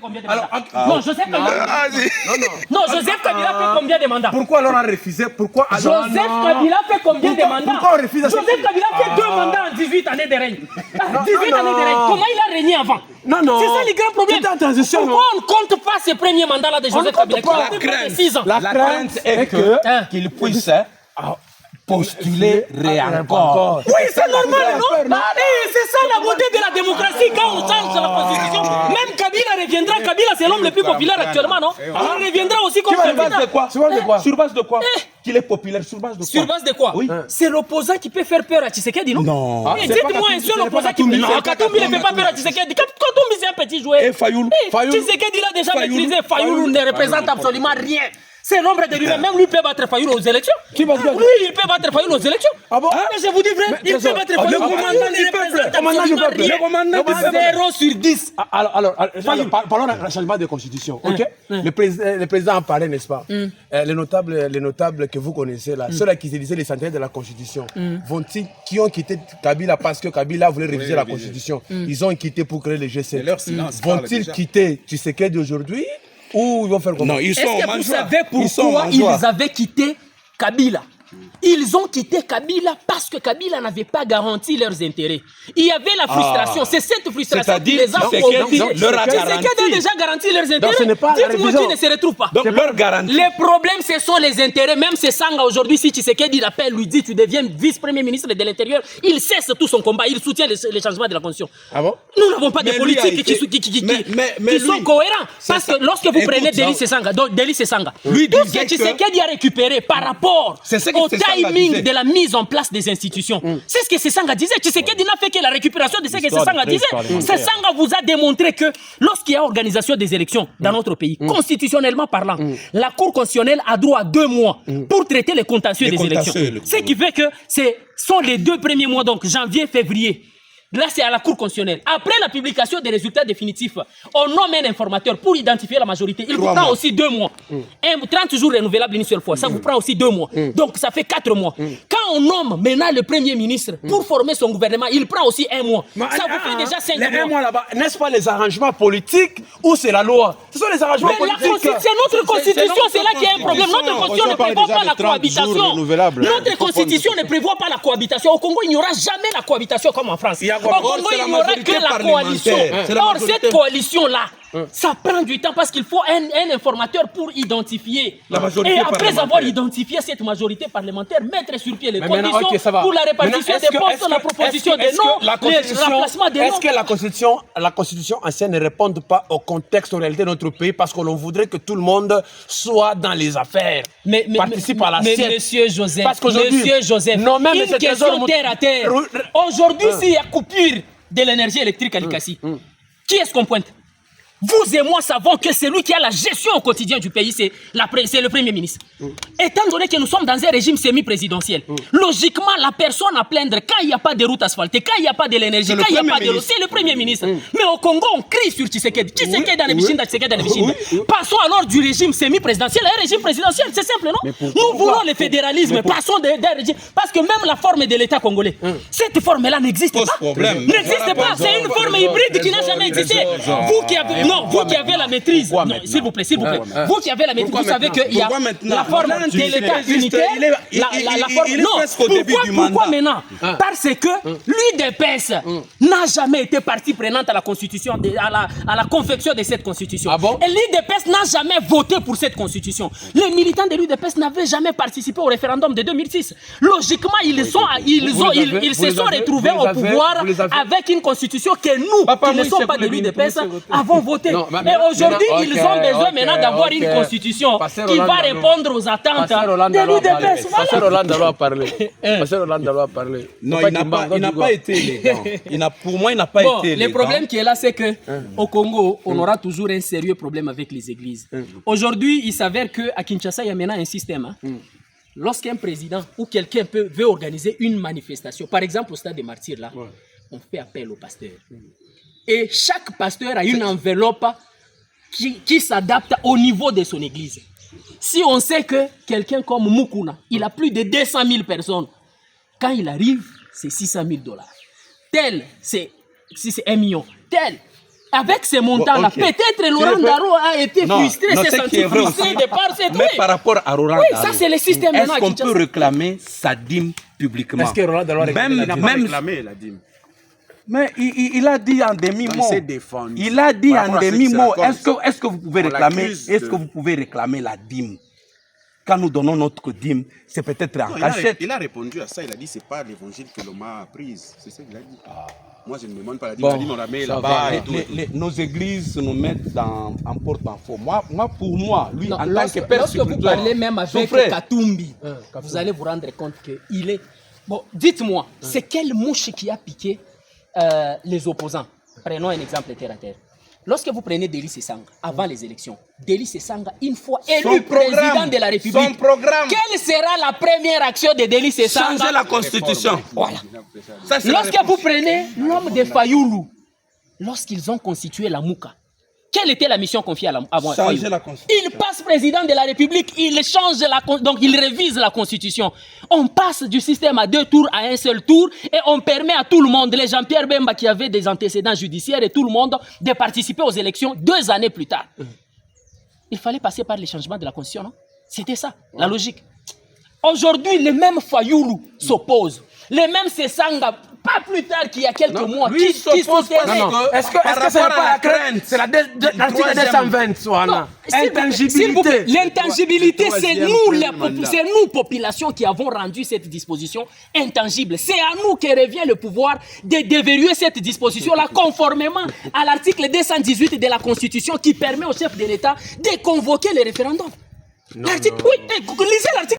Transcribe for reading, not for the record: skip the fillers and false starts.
Combien de mandats? Non, Joseph Kabila. Non, Joseph Kabila fait combien de mandats? Pourquoi alors on a refusé? Pourquoi alors? Joseph Kabila fait combien de mandats? Pourquoi on refuse? Joseph Kabila fait 2 mandats en 18 années de règne. 18 années de règne. Comment il a régné avant? Non, non. C'est ça le grand problème. Pourquoi on ne compte pas ces premiers mandats-là de Joseph Kabila? La crainte est qu'il puisse postuler encore. Oui, c'est normal, non? C'est ça la beauté de la démocratie quand on change la constitution. Même Kabila reviendra. Kabila, c'est l'homme le plus populaire actuellement, non? Il reviendra aussi comme Sur base de quoi? Sur base de quoi? Qu'il est populaire, sur base de quoi? Sur base de quoi? Oui. C'est l'opposant qui peut faire peur à Tshisekedi, non? Non. Dites-moi un seul opposant qui peut. Non, Katumbi ne fait pas peur à Tshisekedi. Katumbi, c'est un petit joueur. Et Fayoulou? Tshisekedi l'a déjà maîtrisé. Fayoulou ne représente absolument rien. C'est l'ombre de lui-même. Même lui peut battre Fayoulou aux élections. Lui, il peut battre Fayoulou aux élections. Ah bon? Mais je vous dis vrai, il peut battre Fayoulou. Le commandant ne représente absolument rien. Le commandant du peuple. 0 sur 10. Alors, parlons d'un changement de constitution, ok? Le président en parlait, n'est-ce pas? Les notables que vous connaissez là, ceux-là qui se disaient les centenaires de la constitution, qui ont quitté Kabila parce que Kabila voulait réviser la constitution, ils ont quitté pour créer le G7. Vont-ils quitter Tshisekedi aujourd'hui? Ou ils vont faire comment? Non, ils sont en Est-ce que vous savez pourquoi ils avaient quitté Kabila? Ils ont quitté Kabila parce que Kabila n'avait pas garanti leurs intérêts. Il y avait la frustration. C'est cette frustration qui les a conduits. Tshisekedi a déjà garanti leurs intérêts. Dites-moi qui ne se retrouve pas. Donc leur garantie. Les problèmes, ce sont les intérêts. Même c'est Sanga aujourd'hui, si Tshisekedi l'appelle, lui dit tu deviens vice-premier ministre de l'Intérieur, il cesse tout son combat. Il soutient les changements de la Constitution. Ah bon? Nous n'avons pas de politiques qui sont cohérents. Parce que lorsque vous prenez Deli Sanga, tout ce que Tshisekedi a récupéré par rapport au timing de la mise en place des institutions. C'est ce que Sanga disait. Tshisekedi n'a fait que la récupération de ce que Sanga disait. Sanga vous a démontré que lorsqu'il y a organisation des élections dans notre pays, constitutionnellement parlant, la Cour constitutionnelle a droit à 2 mois pour traiter les contentieux des élections. Ce qui fait que ce sont les 2 premiers mois, donc janvier, février. Là, c'est à la Cour constitutionnelle. Après la publication des résultats définitifs, on nomme un informateur pour identifier la majorité. Il vous prend aussi 2 mois. 30 jours renouvelables une seule fois. Ça vous prend aussi 2 mois. Donc, ça fait 4 mois. Quand on nomme maintenant le Premier ministre pour former son gouvernement, il prend aussi 1 mois. Ça vous fait déjà 5 mois. Les 1 mois là-bas, n'est-ce pas les arrangements politiques ou c'est la loi? Ce sont les arrangements politiques. C'est notre constitution, c'est là qu'il y a un problème. Notre constitution ne prévoit pas la cohabitation. Notre constitution ne prévoit pas la cohabitation. Au Congo, il n'y aura jamais la cohabitation comme en France. Au Congo, il n'y aura que la coalition. Or, cette coalition-là, ça prend du temps parce qu'il faut un informateur pour identifier. Et après avoir identifié cette majorité parlementaire, mettre sur pied les conditions pour la répartition des postes, la proposition des noms, le remplacement des noms. Est-ce que la constitution ancienne ne répond pas au contexte, aux réalités de notre pays parce qu'on voudrait que tout le monde soit dans les affaires, participe à la sienne? Monsieur Joseph, parce qu'aujourd'hui, une question terre à terre. Aujourd'hui, s'il y a coupure de l'énergie électrique à Likasi, qui est-ce qu'on pointe? Vous et moi savons que c'est lui qui a la gestion au quotidien du pays, c'est le Premier ministre. Étant donné que nous sommes dans un régime semi-présidentiel, logiquement, la personne à plaindre quand il n'y a pas de route asphaltée, quand il n'y a pas d'énergie, quand il n'y a pas de l'eau, c'est le Premier ministre. Mais au Congo, on crie sur Tshisekedi. Tshisekedi dans les Tshisekedi dans les Bichinde. Passons alors du régime semi-présidentiel à un régime présidentiel, c'est simple, non? Nous voulons le fédéralisme, passons d'un régime. Parce que même la forme de l'État congolais, cette forme-là n'existe pas. N'existe pas, c'est une forme hybride qui n'a jamais existé. Vous qui avez la maîtrise, s'il vous plaît, vous qui avez la maîtrise, vous savez qu'il y a la forme de l'État unitaire, la forme... Non, pourquoi maintenant? Parce que l'UDPS n'a jamais été partie prenante à la constitution, à la confection de cette constitution. Et l'UDPS n'a jamais voté pour cette constitution. Les militants de l'UDPS n'avaient jamais participé au référendum de 2006. Logiquement, ils se sont retrouvés au pouvoir avec une constitution que nous, qui ne sommes pas de l'UDPS, avons votée. Mais aujourd'hui, ils ont besoin maintenant d'avoir une constitution qui va répondre aux attentes de l'UDPS. Pasteur Hollande doit parler. Pasteur Hollande doit parler. Non, il n'a pas été élégant. Pour moi, il n'a pas été élégant. Le problème qui est là, c'est qu'au Congo, on aura toujours un sérieux problème avec les églises. Aujourd'hui, il s'avère qu'à Kinshasa, il y a maintenant un système. Lorsqu'un président ou quelqu'un veut organiser une manifestation, par exemple au stade des Martyrs, là, on fait appel au pasteur. Et chaque pasteur a une enveloppe qui s'adapte au niveau de son église. Si on sait que quelqu'un comme Mukuna, il a plus de 200 000 personnes, quand il arrive, c'est $600 000. Tel, si c'est 1 million. Tel, Avec ces montants-là, peut-être Laurent Daro a été frustré, s'est senti frustré de par cette Mais par rapport à Laurent Daro, ça c'est le système. Est-ce qu'on peut réclamer sa dîme publiquement? Est-ce que Laurent Daro a réclamé la dîme? Mais il a dit en demi-mot. Il s'est défendu. Il a dit en demi-mot. Est-ce Est-ce que vous pouvez réclamer la dîme? Quand nous donnons notre dîme, c'est peut-être en cachette. Il a répondu à ça. Il a dit c'est pas l'évangile que l'on m'a prise. C'est ça qu'il a dit. Moi, je ne me demande pas la dîme. La dîme, on la met là-bas. Nos églises nous mettent en porte-à-faux. Pour moi, lui, en tant que père lorsque vous parlez même avec Katumbi, vous allez vous rendre compte qu'il est... Bon, dites-moi, c'est quelle mouche qui a piqué les opposants? Prenons un exemple terre à terre. Lorsque vous prenez Dély Sesanga, avant les élections, Dély Sesanga, une fois élu président de la République, quelle sera la première action de Dély Sesanga? Changer la Constitution. Voilà. Lorsque vous prenez l'homme de Fayoulou, lorsqu'ils ont constitué la Mouka, quelle était la mission confiée à Fayoulou? Il passe président de la République, il change donc il révise la Constitution. On passe du système à 2 tours à un seul tour et on permet à tout le monde, les Jean-Pierre Bemba qui avaient des antécédents judiciaires et tout le monde, de participer aux élections 2 années plus tard. Il fallait passer par les changements de la Constitution, non? C'était ça, la logique. Aujourd'hui, les mêmes Fayoulou s'opposent. Les mêmes Sesanga, pas plus tard qu'il y a quelques mois, qui s'opposent. Est-ce que c'est pas la crainte? C'est l'article 220, Soana. Intangibilité. L'intangibilité, c'est nous, population, qui avons rendu cette disposition intangible. C'est à nous que revient le pouvoir de déverrouiller cette disposition-là conformément à l'article 218 de la Constitution qui permet au chef de l'État de convoquer le référendum. Oui, lisez l'article.